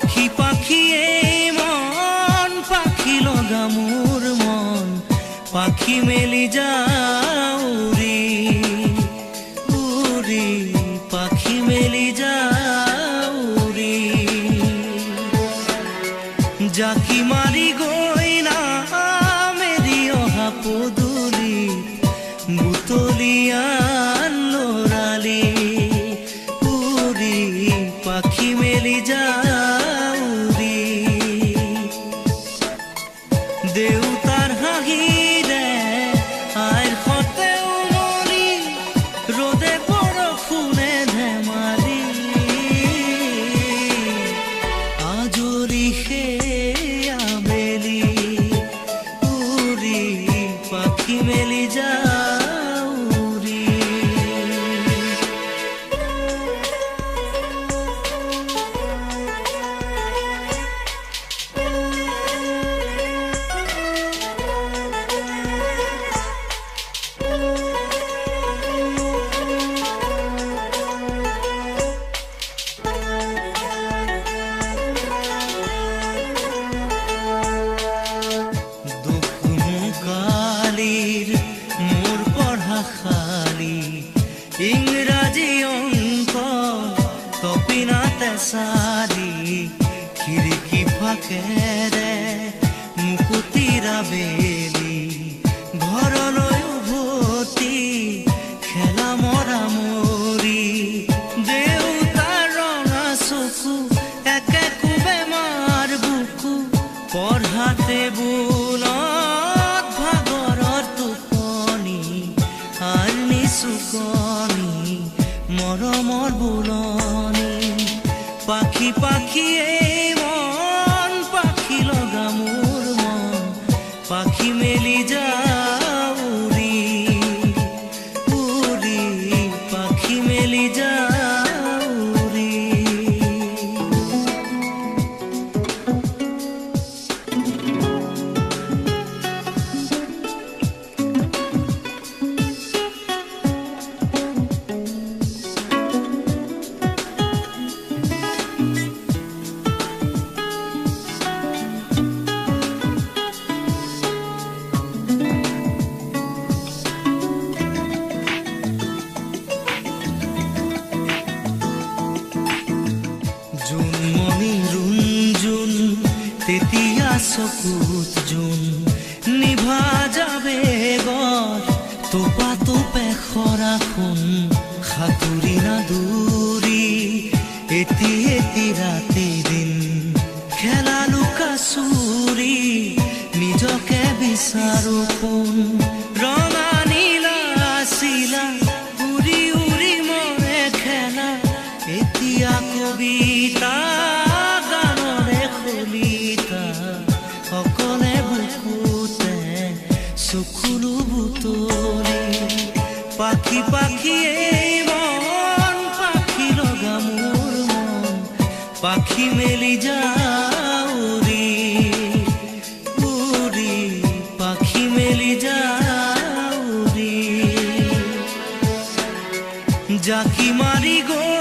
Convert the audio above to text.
পাখি পাখি এই মন পাখি লগা মোৰ মন পাখি মেলি যাও উৰি উৰি পাখি মেলি যাও উৰি জাকি মাৰি গৈ না মেলি অহা পদূলি বুটলিয়ান লৰালি উৰি পাখি মেলি যাও উৰি দেউতাৰ হাঁহিৰে আইৰ সতে উমলি ৰ'দে বৰষুণে ধেমালি আজৰি সেই আবেলি উৰি পাখি মেলি যাও উৰি মোৰ পঢ়া খালি ইংৰাজী অংক তপিনাতে চালি খিৰিকী ফাকেৰে মুকুতিৰা বেলি ঘৰলৈ উভতি খেলা মৰা মৰি দেউতাৰ ৰঙা চকু একে কোবে মাৰ বুকু পঢ়াতে বোলত চুকনি মৰমৰ বুলনি পাখি পাখি এই মন পাখি লগা মোৰ মন পাখি মেলি যাও উৰি উৰি পাখি মেলি যাও উৰি তেতিয়া চকুত জোন নিভা যাবে গৰ তোপা তোপে খৰা সোণ সাঁতুৰি না দূৰি এটি এটি ৰাতি দিন খেলা লুকা চুৰি নিজকে বিচাৰো কোন ৰঙা নীলা চিলা উৰি উৰি মৰে খেলা এতিয়া কবিতা সকলে বুকুতে চকুলো বুটলি পাখি পাখি এই মন পাখি লগা মোৰ মন পাখি মেলি যাও উৰি উৰি পাখি মেলি যাও উৰি জাকি মাৰি গৈ